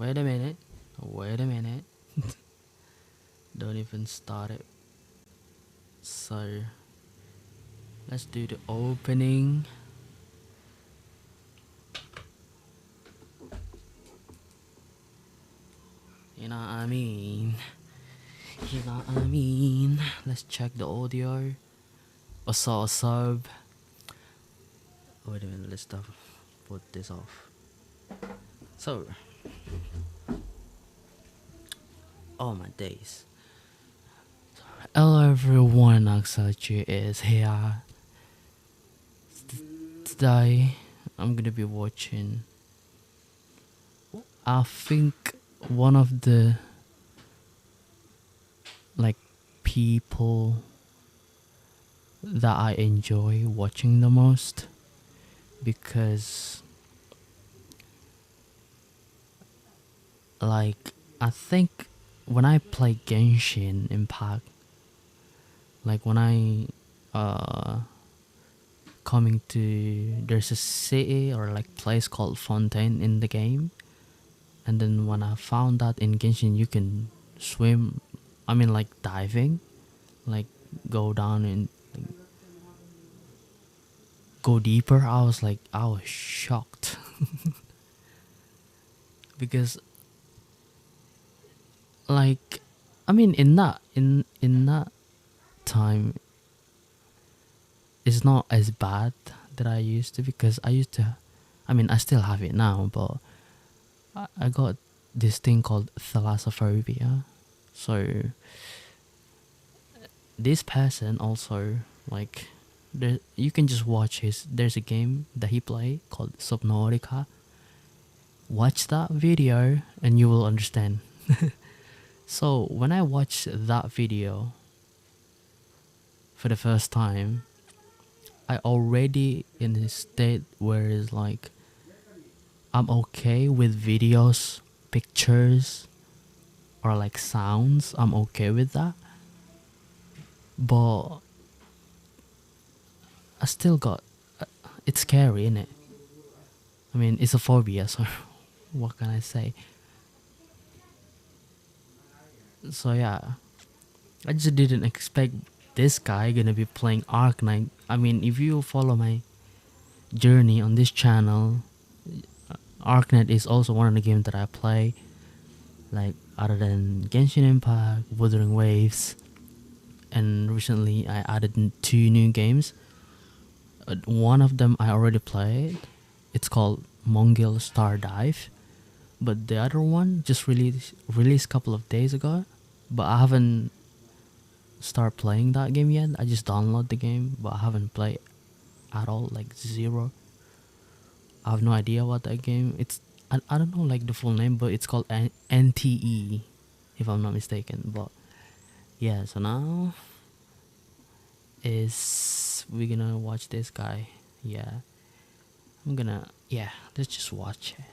Wait a minute. Wait a minute. Don't even start it. So, let's do the opening. You know what I mean? You know what I mean? Let's check the audio. Also, a sub. Wait a minute, let's put this off. So, oh my days. Hello everyone, Aksachi is here. Today, I'm gonna be watching, I think, one of the people that I enjoy watching the most, because I think when I play Genshin Impact, when I coming to, there's a city or place called Fontaine in the game, and then when I found out in Genshin you can swim, diving, go down and go deeper, I was shocked. Because in that time it's not as bad that I used to, because I still have it now, but I got this thing called thalassophobia. So this person also, you can just watch there's a game that he play called Subnautica. Watch that video and you will understand. So when I watched that video for the first time, I already in a state where it's I'm okay with videos, pictures, or sounds. I'm okay with that, but I still got it's scary, innit? It's a phobia, so what can I say? So yeah, I just didn't expect this guy gonna be playing ARKNIGHT. If you follow my journey on this channel, ARKNIGHT is also one of the games that I play. Other than Genshin Impact, Wuthering Waves, and recently I added 2 new games. One of them I already played. It's called Mongil Stardive, but the other one just released a couple of days ago. But I haven't started playing that game yet. I just download the game, but I haven't played at all. Zero. I have no idea what that game. I don't know the full name, but it's called NTE, if I'm not mistaken. But yeah, so now we're gonna watch this guy. Yeah, let's just watch it.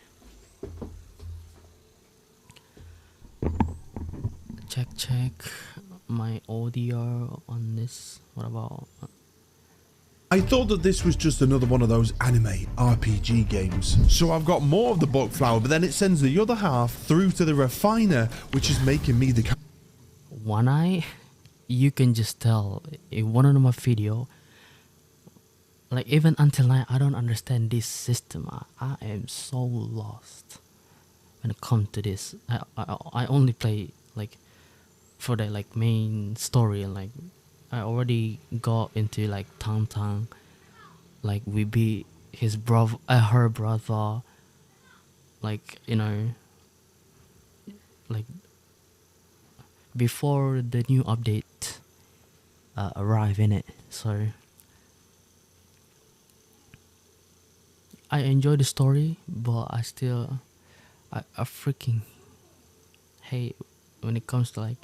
Check my audio on this. What about? I thought that this was just another one of those anime RPG games. So I've got more of the book flower, but then it sends the other half through to the refiner, which is making me the... One eye, you can just tell in one of my video, even until now, I don't understand this system. I am so lost when it comes to this. I only play for the main story, and I already got into Town. We beat his brother, her brother. Before the new update arrive in it. So I enjoy the story, but I freaking hate when it comes to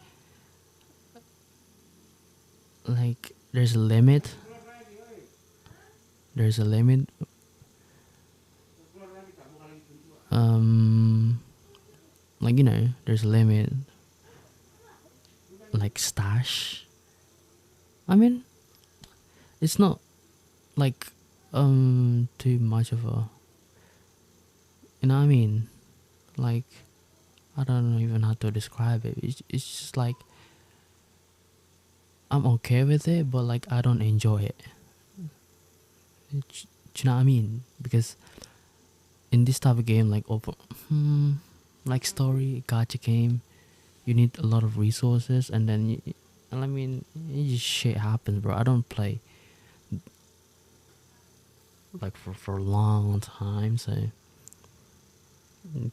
there's a limit. There's a limit. There's a limit. Stash. It's not too much of a, you know what I mean? I don't know even how to describe it. It's just like I'm okay with it, but like I don't enjoy it. Do you know what I mean? Because in this type of game, like like story gacha game, you need a lot of resources, and then and I mean, it just shit happens, bro. I don't play like for a long time, so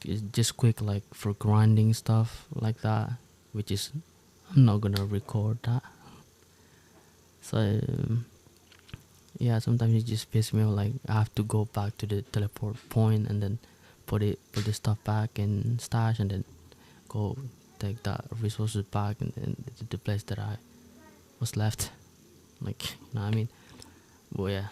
it's just quick like for grinding stuff like that, which is I'm not gonna record that. So yeah, sometimes it just pisses me off. Like I have to go back to the teleport point and then put the stuff back in stash, and then go take that resources back and the place that I was left. Like, you know what I mean? But yeah.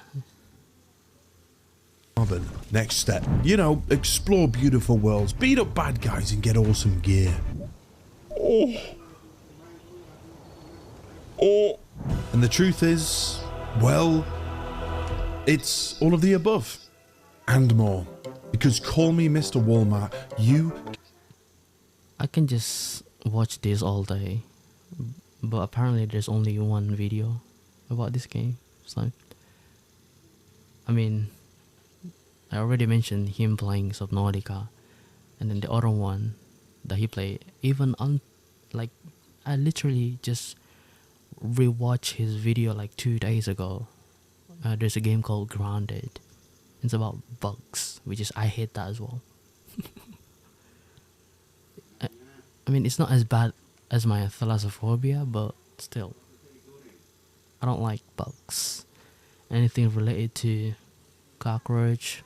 Next step, you know, explore beautiful worlds, beat up bad guys and get awesome gear. And the truth is, well, it's all of the above and more. Because call me Mr. Walmart, I can just watch this all day, but apparently there's only one video about this game. So, I mean, I already mentioned him playing Subnautica, and then the other one that he played, even on, like, I literally just rewatched his video like 2 days ago. There's a game called Grounded. It's about bugs, which is I hate that as well. I mean, it's not as bad as my thalassophobia, but still, I don't like bugs. Anything related to cockroach,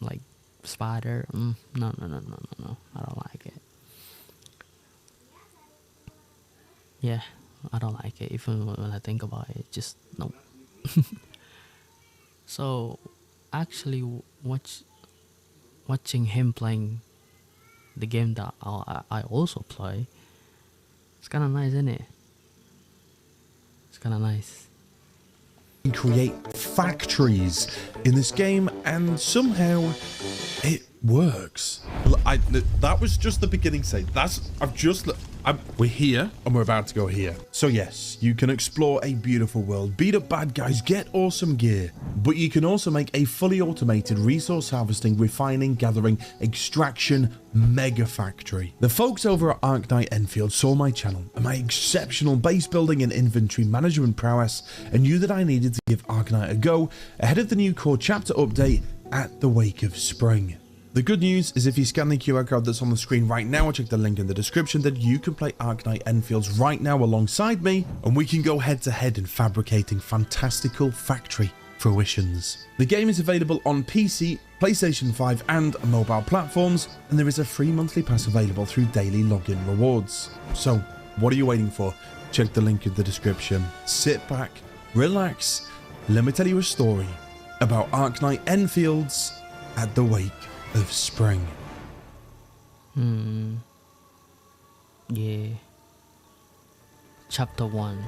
like spider, no, I don't like it. Yeah, I don't like it. Even when I think about it, just no. So, actually, watching him playing the game that I also play, it's kind of nice, isn't it? It's kind of nice. create factories in this game, and somehow it works. That was just the beginning stage. We're here and we're about to go here. So yes, you can explore a beautiful world, beat up bad guys, get awesome gear, but you can also make a fully automated resource harvesting, refining, gathering, extraction mega factory. The folks over at ARKNIGHT Enfield saw my channel and my exceptional base building and inventory management prowess, and knew that I needed to give ARKNIGHT a go ahead of the new core chapter update at the wake of spring. The good news is if you scan the QR code that's on the screen right now or check the link in the description, then you can play ARKNIGHT Enfields right now alongside me, and we can go head to head in fabricating fantastical factory fruitions. The game is available on PC, PlayStation 5 and mobile platforms, and there is a free monthly pass available through daily login rewards. So what are you waiting for? Check the link in the description. Sit back, relax, let me tell you a story about ARKNIGHT Enfields at the wake of spring. Yeah. Chapter 1.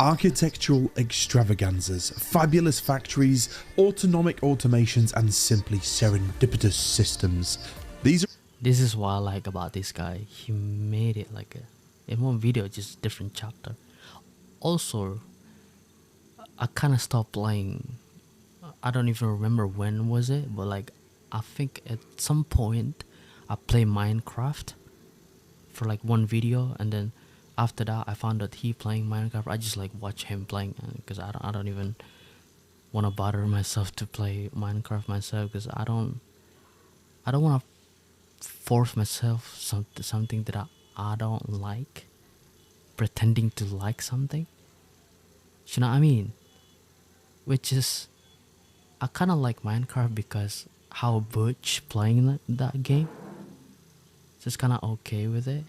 Architectural extravaganzas, fabulous factories, autonomic automations, and simply serendipitous systems. This is what I like about this guy. He made it like in one video, just different chapter. Also, I kind of stopped playing. I don't even remember when was it, but like I think at some point I played Minecraft for like one video, and then after that I found that he playing Minecraft. I just like watch him playing, because I don't even want to bother myself to play Minecraft myself, because I don't want to force myself something that I don't like, pretending to like something. You know what I mean? Which is, I kind of like Minecraft because how BUTCH playing that game. Just kind of okay with it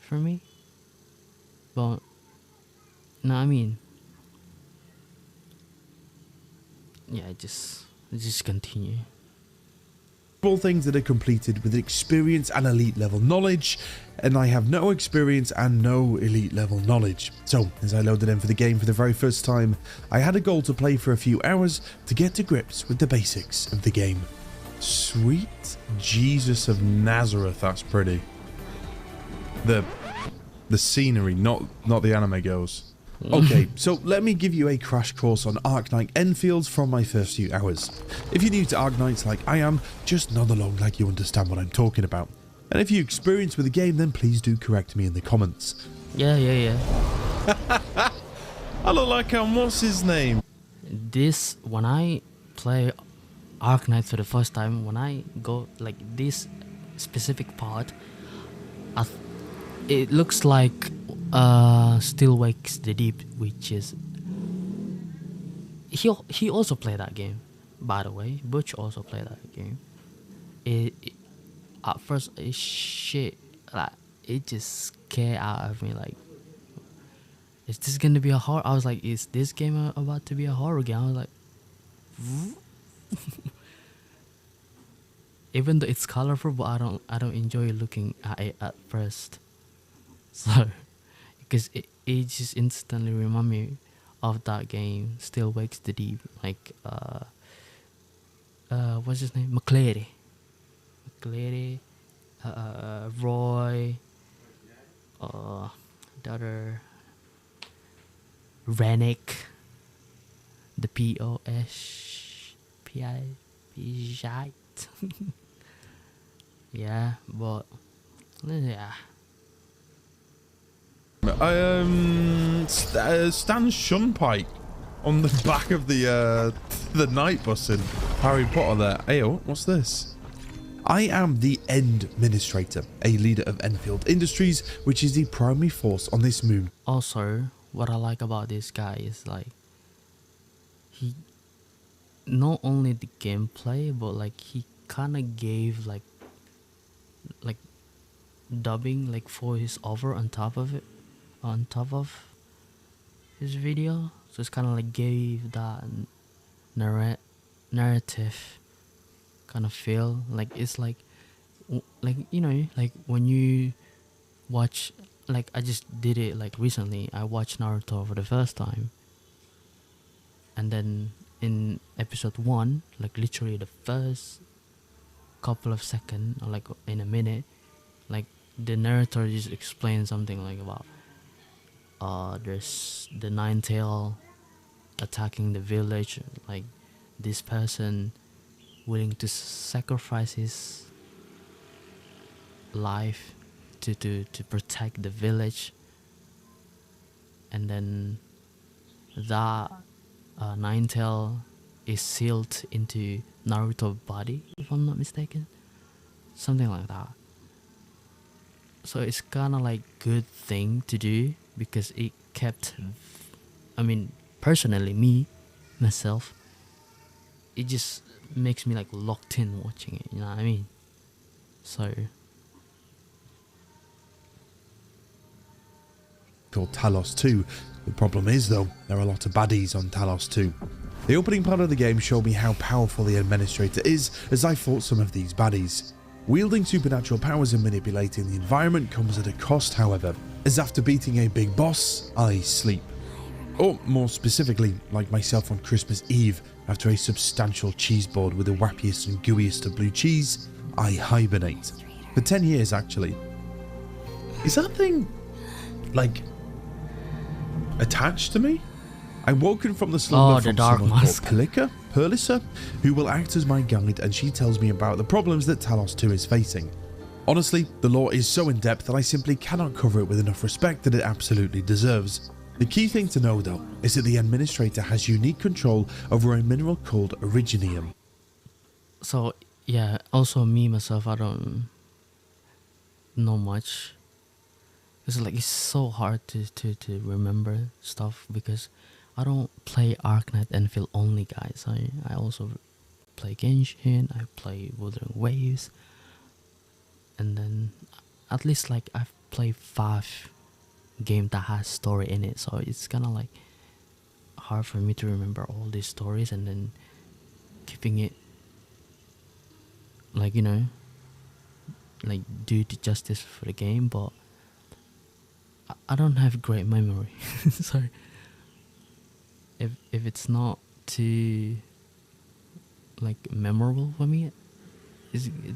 for me. But, you know what I mean? Yeah, just continue. All things that are completed with experience and elite level knowledge, and I have no experience and no elite level knowledge. So as I loaded in for the game for the very first time, I had a goal to play for a few hours to get to grips with the basics of the game. Sweet Jesus of Nazareth, that's pretty. The scenery, not the anime girls. Okay, so let me give you a crash course on ARKNIGHT Enfield from my first few hours. If you're new to ARKNIGHT like I am, just nod along like you understand what I'm talking about. And if you experience with the game, then please do correct me in the comments. Yeah. I look like what's his name? This, when I play ARKNIGHT for the first time, when I go like this specific part, it looks like Still Wakes the Deep, which is he also played that game, by the way. Butch also played that game. At first it just scared out of me, like, is this gonna be a horror? I was like, is this game about to be a horror game? I was like, even though it's colorful, but I don't enjoy looking at it at first. So, because it just instantly remind me of that game, Still Wakes the Deep. Like, what's his name? McClary, Roy, the other, Rennick, the P-O-S-P-I-P-Shite. Yeah, but yeah. Stan Shunpike on the back of the night bus in Harry Potter there. Ayo, what's this? I am the End Administrator, a leader of Enfield Industries, which is the primary force on this moon. Also, what I like about this guy is like, he not only the gameplay, but like he kind of gave like dubbing like for his over on top of his video, so it's kind of like gave that narrative kind of feel. Like it's like you know, like when you watch, like I just did it like recently, I watched Naruto for the first time, and then in episode 1, like literally the first couple of seconds, or like in a minute, like the narrator just explains something like about there's the nine tail attacking the village, like this person willing to sacrifice his life to protect the village, and then that nine tail is sealed into Naruto's body, if I'm not mistaken, something like that. So it's kind of like good thing to do, because it kept, I mean, personally, myself, it just makes me like locked in watching it, you know what I mean? So called Talos 2. The problem is though, there are a lot of baddies on Talos 2. The opening part of the game showed me how powerful the Administrator is as I fought some of these baddies. Wielding supernatural powers and manipulating the environment comes at a cost, however, as after beating a big boss, I sleep. Or more specifically, like myself on Christmas Eve, after a substantial cheese board with the wappiest and gooeyest of blue cheese, I hibernate. For 10 years actually. Is that thing, like, attached to me? I'm woken from the slumber from someone called Perlissa, who will act as my guide, and she tells me about the problems that Talos 2 is facing. Honestly, the lore is so in depth that I simply cannot cover it with enough respect that it absolutely deserves. The key thing to know though, is that the Administrator has unique control over a mineral called Originium. So yeah, also me myself, I don't know much. It's like it's so hard to remember stuff, because I don't play ARKNIGHT Enfield only, guys. I also play Genshin, I play Wuthering Waves, and then at least like I've played 5 games that has story in it, so it's kind of like hard for me to remember all these stories and then keeping it like, you know, like do the justice for the game. But I don't have great memory. Sorry. If it's not too like memorable for me,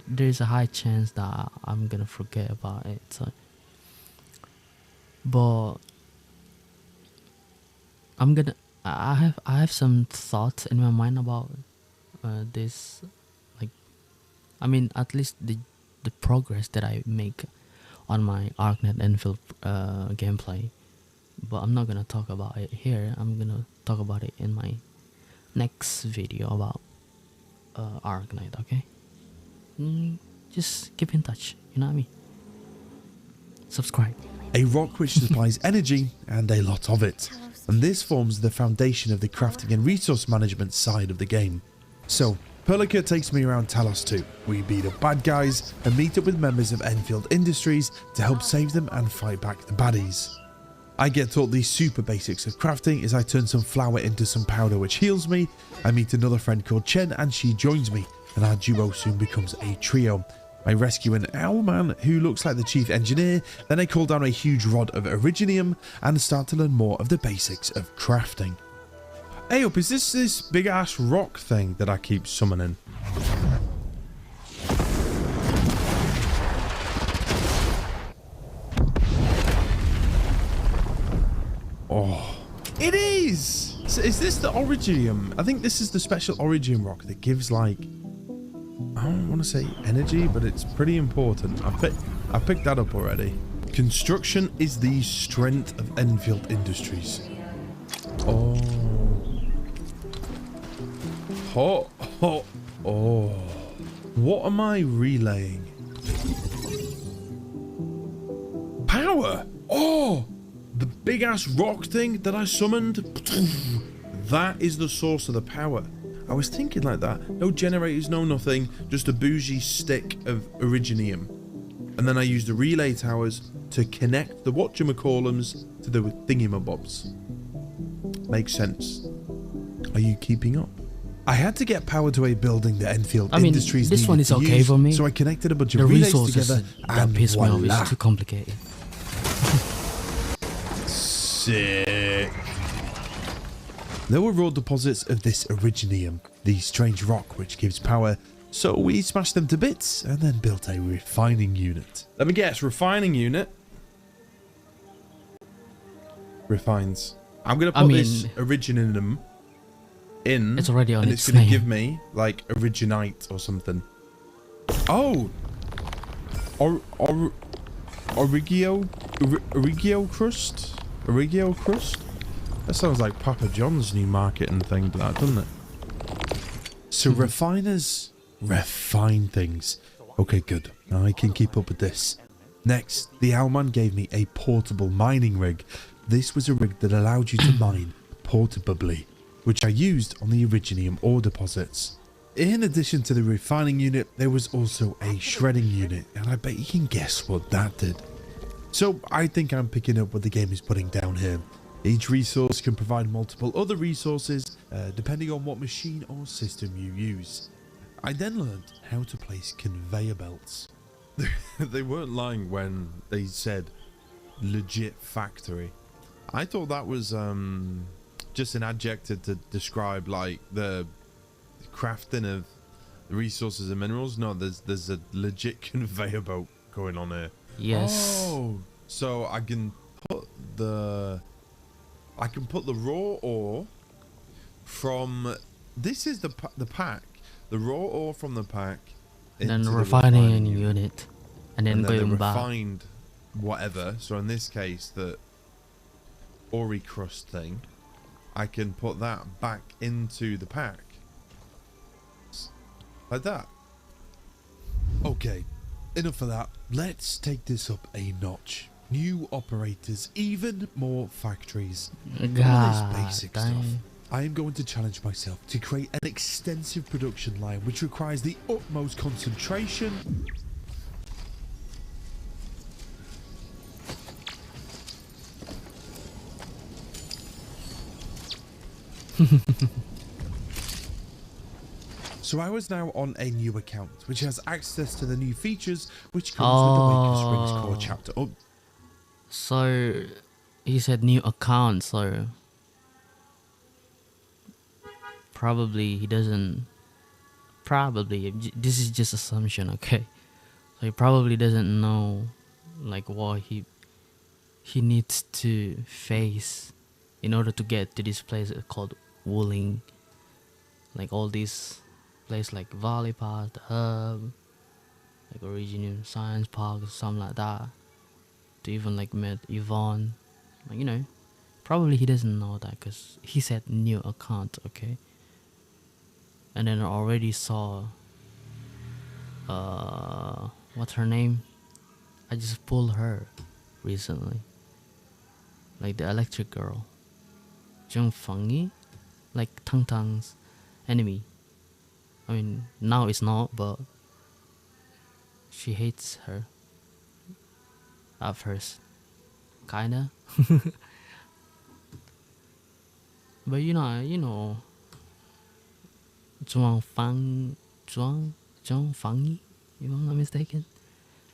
there's a high chance that I'm gonna forget about it. So But I'm gonna. I have some thoughts in my mind about this. Like, I mean, at least the progress that I make on my ARKNIGHT Enfield gameplay. But I'm not gonna talk about it here. I'm gonna talk about it in my next video about ARKNIGHT. Okay. Just keep in touch. You know what I mean? Subscribe. A rock which supplies energy, and a lot of it. And this forms the foundation of the crafting and resource management side of the game. So, Perlica takes me around Talos 2. We beat up bad guys and meet up with members of Enfield Industries to help save them and fight back the baddies. I get taught the super basics of crafting as I turn some flour into some powder which heals me. I meet another friend called Chen and she joins me, and our duo soon becomes a trio. I rescue an owl man who looks like the chief engineer, then I call down a huge rod of Originium and start to learn more of the basics of crafting. Hey up, is this big ass rock thing that I keep summoning? Oh, it is! So is this the Originium? I think this is the special Origin rock that gives like, I don't want to say energy, but it's pretty important. I picked that up already. Construction is the strength of Enfield Industries. Oh. Oh. Oh. Oh. What am I relaying? Power. Oh. The big ass rock thing that I summoned. That is the source of the power. I was thinking like that. No generators, no nothing. Just a bougie stick of Originium. And then I used the relay towers to connect the whatchamacallums to the thingamabobs. Makes sense. Are you keeping up? I had to get power to a building that Enfield Industries this one is okay use, for me. so I connected a bunch The of relays resources together that piss me off voila. is too complicated. Sick. There were raw deposits of this Originium, the strange rock which gives power, so we smashed them to bits and then built a refining unit. Let me guess, refining unit? Refines. I'm going to put this Originium in, it's already on and its it's going to name. give me like Originite or something. Oh! Origio crust? Origio crust? That sounds like Papa John's new marketing thing, that, doesn't it? So refiners refine things. Okay, good. Now I can keep up with this. Next, the Owlman gave me a portable mining rig. This was a rig that allowed you to mine portably, which I used on the Originium ore deposits. In addition to the refining unit, there was also a shredding unit, and I bet you can guess what that did. So I think I'm picking up what the game is putting down here. Each resource can provide multiple other resources, depending on what machine or system you use. I then learned how to place conveyor belts. They weren't lying when they said legit factory. I thought that was just an adjective to describe like the crafting of the resources and minerals. No, there's a legit conveyor belt going on here. Yes. Oh, so I can put the raw ore from, this is the pack, the raw ore from the pack, Then into the refining unit, and then the going back. refined whatever. So in this case, the Ori crust thing, I can put that back into the pack like that. Okay, enough of that. Let's take this up a notch. New operators, even more factories. All this basic stuff. I am going to challenge myself to create an extensive production line which requires the utmost concentration. So I was now on a new account which has access to the new features which comes with the Waker Springs core chapter. Oh. So he said new account, so probably he doesn't, this is just assumption, okay? So he probably doesn't know like what he he needs to face in order to get to this place called Wuling, like all these places like Valley Park, the Hub, like Originium Science Park, or something like that. To even like meet Yvonne, like probably he doesn't know that because he said new account, okay. And then I already saw, what's her name? I just pulled her recently, like the electric girl, Jung Fangi, like Tang Tang's enemy. I mean, now it's not, but she hates her at first, kinda. But Zhuang Fangi, if I'm not mistaken.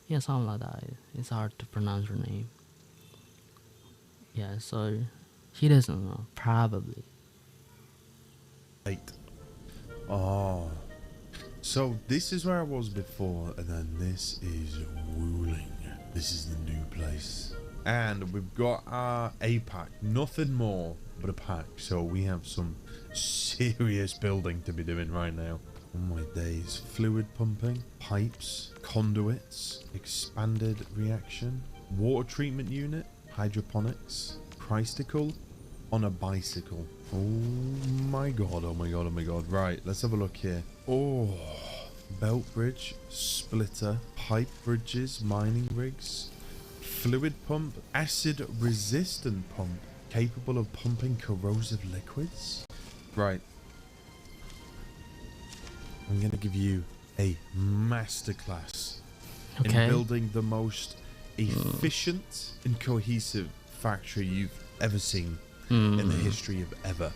Yeah, something like that. It's hard to pronounce her name. Yeah, so he doesn't know, probably. Eight. Oh. So this is where I was before, and then this is Wuling. This is the new place. And we've got our A pack. Nothing more but a pack. So we have some serious building to be doing right now. Oh my days. Fluid pumping, pipes, conduits, expanded reaction, water treatment unit, hydroponics, Christicle on a bicycle. Oh my god, oh my god, oh my god. Right, let's have a look here. Oh, belt bridge, splitter, pipe bridges, mining rigs, fluid pump, acid resistant pump, capable of pumping corrosive liquids. Right. I'm going to give you a masterclass in building the most efficient and cohesive factory you've ever seen in the history of ever.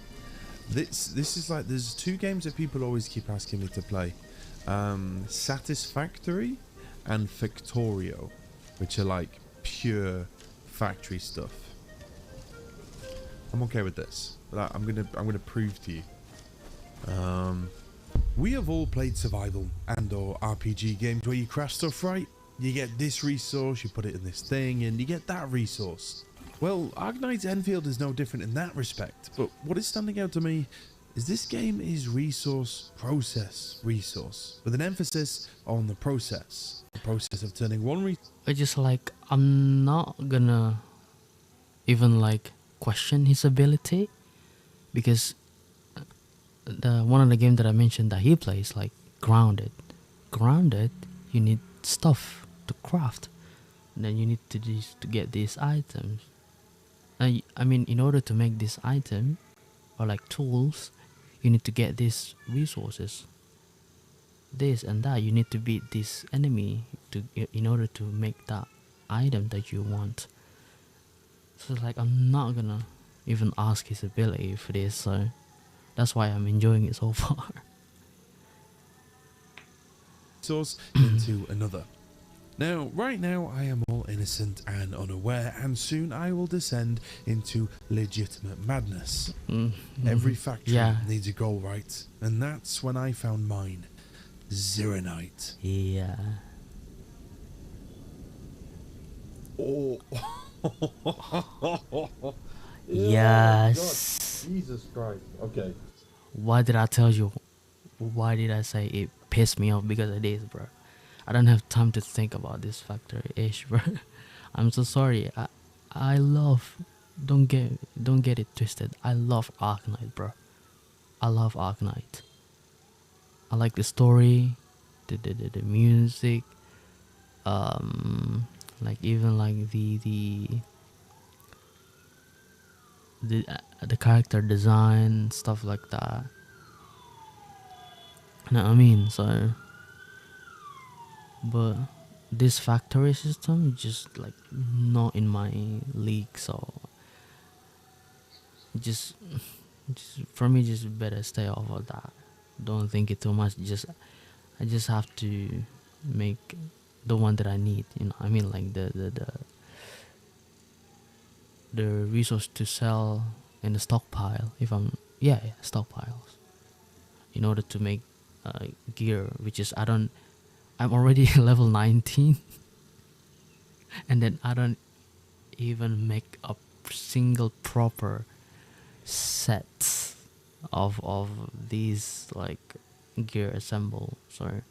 This is like, there's two games that people always keep asking me to play. Satisfactory and Factorio, which are like pure factory stuff. I'm okay with this, but I'm gonna prove to you. We have all played survival and or RPG games where you craft stuff, right? You get this resource, you put it in this thing, and you get that resource. Well, ARKNIGHT's Enfield is no different in that respect, but what is standing out to me is this game is resource, with an emphasis on the process. The process of turning one I just like, I'm not gonna even like question his ability, because the one of the games that I mentioned that he plays, like Grounded, you need stuff to craft, and then you need to get these items. I mean, in order to make this item or like tools, you need to get these resources, this and that. You need to beat this enemy in order to make that item that you want. So like, I'm not gonna even ask his ability for this, so that's why I'm enjoying it so far. resource into another. Now, right now, I am all innocent and unaware, and soon I will descend into legitimate madness. Every factory needs a goal, right? And that's when I found mine. Zeronite. Yeah. Oh. Yes. God. Jesus Christ. Okay. Why did I tell you? Why did I say it pissed me off? Because of this, bro. I don't have time to think about this factory-ish, bro. I'm so sorry. I love. Don't get it twisted. I love ARKNIGHT, bro. I love ARKNIGHT. I like the story, the music, like even like the character design, stuff like that. You know what I mean? So, but this factory system is just like not in my league, so just for me, just better stay off of that. Don't think it too much. I just have to make the one that I need. You know, I mean, like the resource to sell in the stockpile. If I'm stockpiles, in order to make gear, which is I'm already level 19, and then I don't even make a single proper set of these like gear assemble. So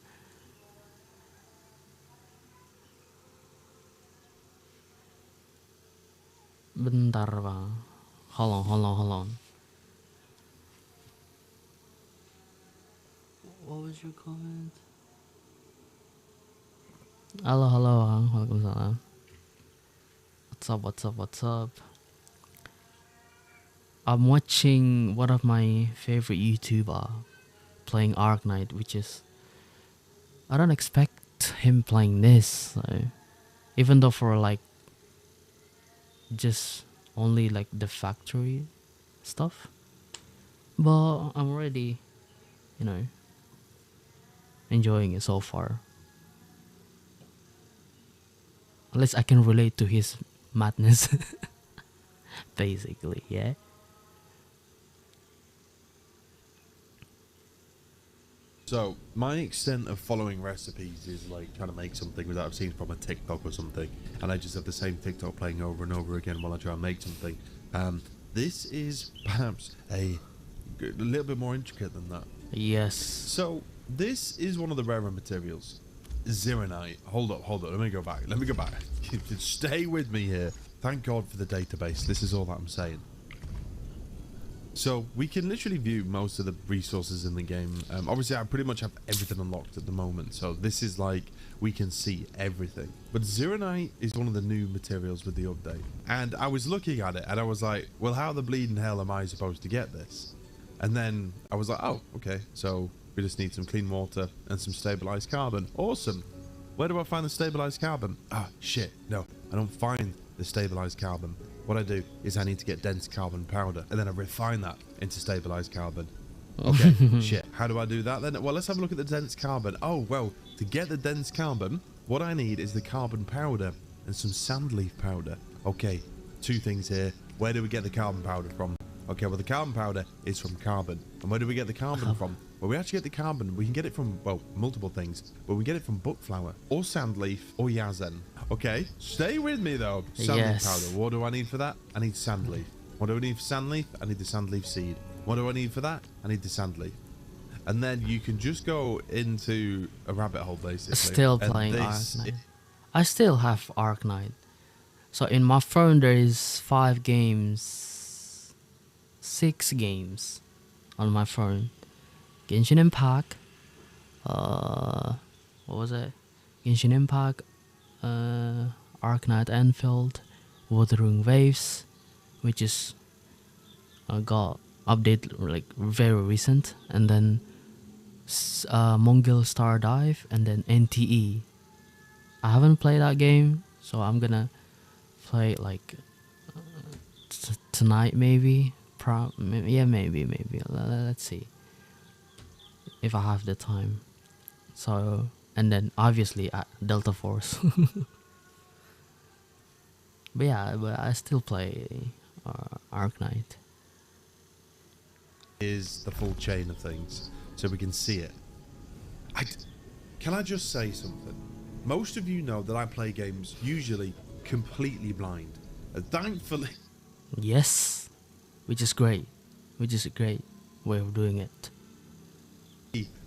bentar bang, hold on. What was your comment? Halo bang, waalaikumsalam. What's up? I'm watching one of my favorite YouTuber playing ARKNIGHT, which is, I don't expect him playing this. So, even though for like just only like the factory stuff, but I'm already, you know, enjoying it so far. At least I can relate to his madness, basically, yeah. So my extent of following recipes is like trying to make something that I've seen from a TikTok or something, and I just have the same TikTok playing over and over again while I try and make something. This is perhaps a little bit more intricate than that. Yes. So this is one of the rarer materials. Zeronite. Hold up. Let me go back. Stay with me here. Thank God for the database. This is all that I'm saying. So we can literally view most of the resources in the game. Obviously, I pretty much have everything unlocked at the moment. So this is like, we can see everything. But Zeronite is one of the new materials with the update. And I was looking at it and I was like, well, how the bleeding hell am I supposed to get this? And then I was like, oh, okay. So we just need some clean water and some stabilized carbon. Awesome. Where do I find the stabilized carbon? Ah, shit. No, I don't find the stabilized carbon. What I do is I need to get dense carbon powder, and then I refine that into stabilized carbon. Okay, shit. How do I do that then? Well, let's have a look at the dense carbon. Oh, well, to get the dense carbon, what I need is the carbon powder and some sand leaf powder. Okay, two things here. Where do we get the carbon powder from? Okay, well, the carbon powder is from carbon. And where do we get the carbon from? Well, we actually get the carbon. We can get it from, well, multiple things. But we get it from buck flower or sand leaf or yazen. Okay, stay with me, though. Sand leaf powder. What do I need for that? I need sand leaf. What do I need for sand leaf? I need the sand leaf seed. What do I need for that? I need the sand leaf. And then you can just go into a rabbit hole, basically. Still playing ARKNIGHT. I still have ARKNIGHT. So in my phone, there is 5 games, 6 games on my phone. Genshin Impact. What was it? Genshin Impact. ARKNIGHT Enfield. Wuthering Waves, which is got update like very recent, and then Mongol Star Dive, and then NTE. I haven't played that game, so I'm gonna play it like tonight maybe. Maybe. Let's see if I have the time. So, and then obviously Delta Force. But yeah, but I still play ARKNIGHT. Is the full chain of things, so we can see it. Can I just say something? Most of you know that I play games usually completely blind. Thankfully... Yes, which is great. Which is a great way of doing it.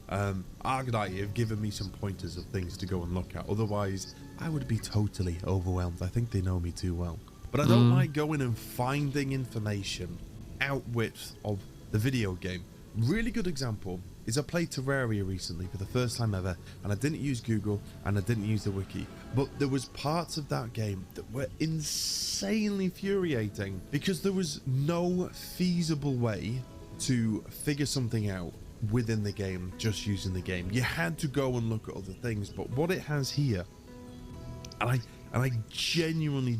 ARKNIGHT have given me some pointers of things to go and look at. Otherwise, I would be totally overwhelmed. I think they know me too well. But I don't like going and finding information outwith of the video game. Really good example is I played Terraria recently for the first time ever, and I didn't use Google and I didn't use the wiki, but there was parts of that game that were insanely infuriating because there was no feasible way to figure something out within the game just using the game. You had to go and look at other things. But what it has here, and I genuinely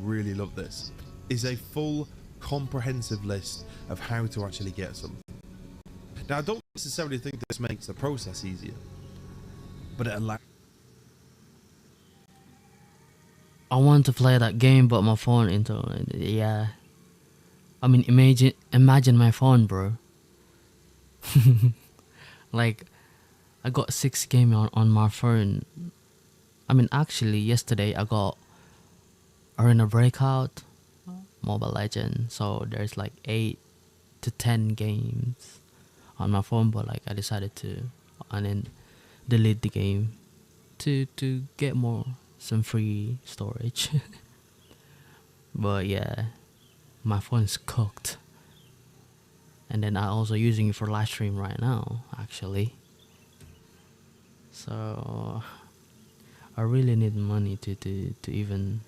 really love this, is a full comprehensive list of how to actually get some. Now, I don't necessarily think this makes the process easier, but it allows... I want to play that game, but my phone internet. Yeah, I mean, imagine my phone, bro. Like, I got 6 games on my phone. I mean, actually, yesterday I got Arena Breakout, Mobile Legends. So there's like 8 to 10 games on my phone, but like I decided to and then delete the game to get some free storage. But yeah, my phone's cooked. And then I also using it for live stream right now, actually. So I really need money to even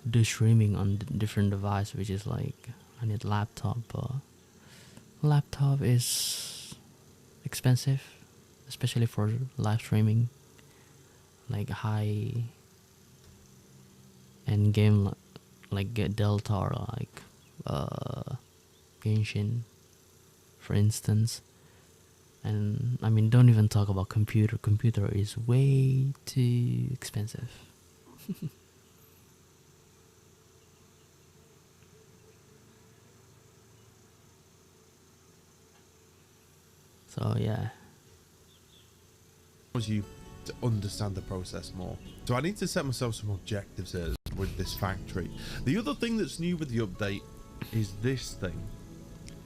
do streaming on different device, which is like I need laptop, but laptop is expensive, especially for live streaming, like high end game like get Delta or like Genshin, for instance. And I mean, don't even talk about computer. Computer is way too expensive. So yeah. You to understand the process more. So I need to set myself some objectives here with this factory. The other thing that's new with the update is this thing,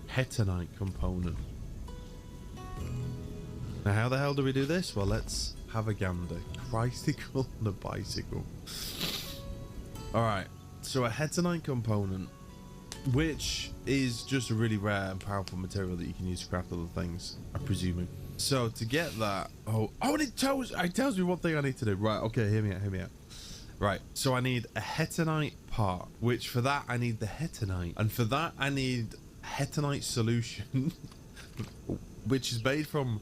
Hetonite component. Now how the hell do we do this? Well, let's have a gander. Tricycle on a bicycle. Alright, so a Hetonite component, which is just a really rare and powerful material that you can use to craft other things, I'm presuming. So to get that, it tells me what thing I need to do. Right, okay, hear me out. Right, so I need a Hetonite part, which for that I need the Hetonite, and for that I need Hetonite solution, which is made from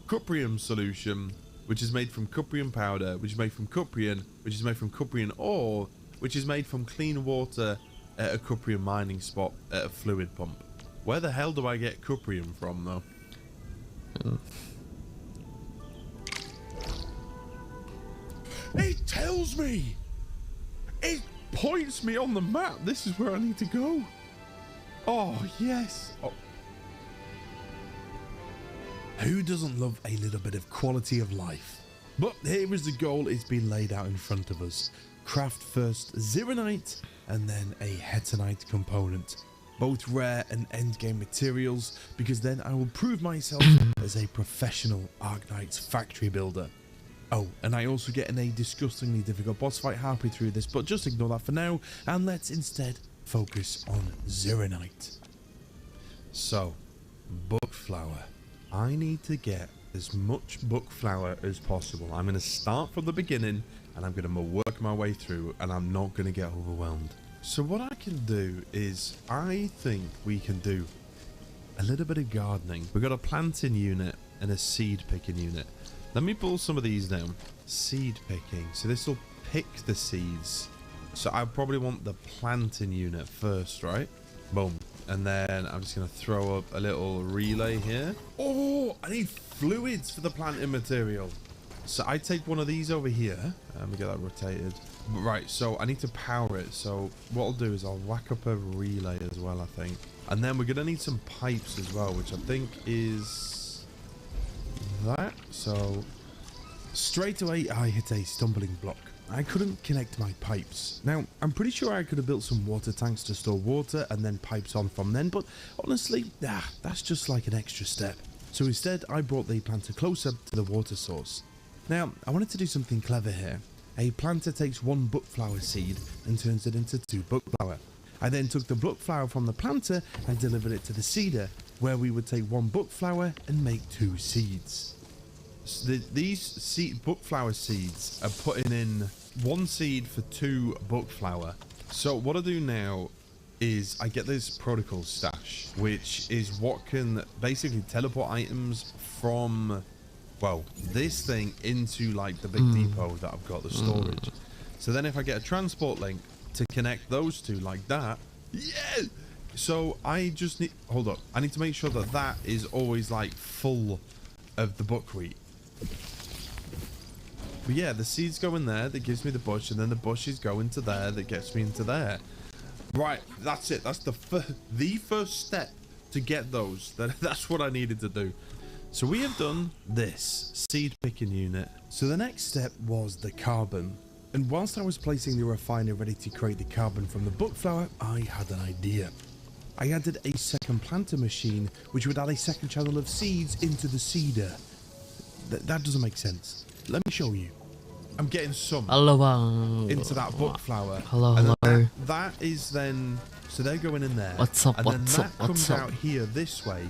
cuprium solution, which is made from cuprium powder, which is made from cuprium, which is made from cuprium ore, which is made from clean water at a cuprium mining spot at a fluid pump. Where the hell do I get cuprium from, though? It tells me! It points me on the map. This is where I need to go. Oh, yes. Oh. Who doesn't love a little bit of quality of life? But here is the goal. It's been laid out in front of us. Craft first Zeronite and then a Hetonite component. Both rare and endgame materials, because then I will prove myself as a professional ARKNIGHT factory builder. Oh, and I also get in a disgustingly difficult boss fight halfway through this, but just ignore that for now, and let's instead focus on Zeronite. So, buck flower. I need to get as much buck flower as possible. I'm going to start from the beginning, and I'm going to work my way through, and I'm not going to get overwhelmed. So what I can do is, I think we can do a little bit of gardening. We've got a planting unit and a seed picking unit. Let me pull some of these down. Seed picking. So this will pick the seeds. So I probably want the planting unit first, right? Boom. And then I'm just going to throw up a little relay here. Oh, I need fluids for the planting material. So I take one of these over here. Let me get that rotated. Right, so I need to power it. So what I'll do is I'll whack up a relay as well, I think. And then we're going to need some pipes as well, which I think is that. So straight away I hit a stumbling block. I couldn't connect my pipes. Now, I'm pretty sure I could have built some water tanks to store water and then pipes on from then, but honestly, that's just like an extra step. So instead, I brought the planter closer to the water source. Now, I wanted to do something clever here. A planter takes one buck flower seed and turns it into 2 buck flower. I then took the buck flower from the planter and delivered it to the seeder, where we would take 1 buck flower and make 2 seeds. So these buck flower seeds are putting in 1 seed for 2 buck flower. So what I do now is I get this protocol stash, which is what can basically teleport items from, well, this thing into like the big depot that I've got, the storage. So then if I get a transport link to connect those two like that, yeah. So I just need, hold up, I need to make sure that that is always like full of the buckwheat. But yeah, the seeds go in there, that gives me the bush, and then the bushes go into there, that gets me into there. Right, that's it. That's the first step to get those. That's what I needed to do. So we have done this seed picking unit. So the next step was the carbon. And whilst I was placing the refiner ready to create the carbon from the buck flower, I had an idea. I added a second planter machine, which would add a second channel of seeds into the seeder. That doesn't make sense. Let me show you. I'm getting some Halo bang. into that buck flower. Hello, And hello. then that is then, so they're going in there. What's up, and then what's that up, what's comes up? out here this way.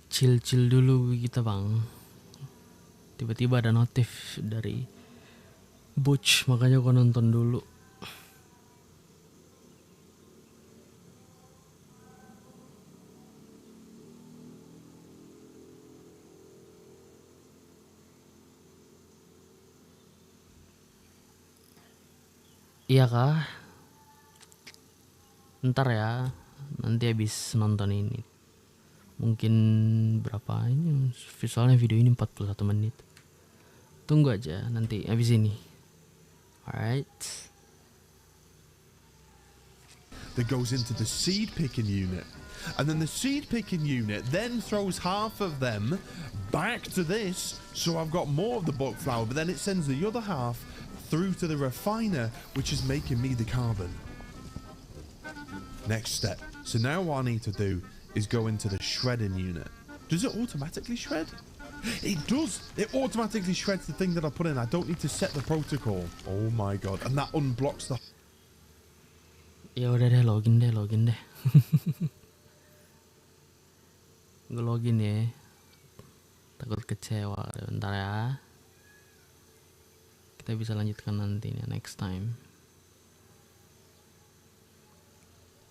Chill dulu kita bang. Tiba-tiba ada notif dari BUTCH, makanya gua nonton dulu. Iya kah? Ntar ya, nanti habis nonton ini. Mungkin berapa ini? Visualnya video ini 41 menit. Tunggu aja nanti habis ini. Alright. That goes into the seed picking unit. And then the seed picking unit then throws half of them back to this. So I've got more of the buck flower, but then it sends the other half through to the refiner, which is making me the carbon. Next step. So now what I need to do is go into the shredding unit. Does it automatically shred? It does. It automatically shreds the thing that I put in. I don't need to set the protocol. Oh my god. And that unblocks the... Ya udah deh, login deh. Gue login ya. Takut kecewa. Bentar ya. Kita bisa lanjutkan nanti nih, next time.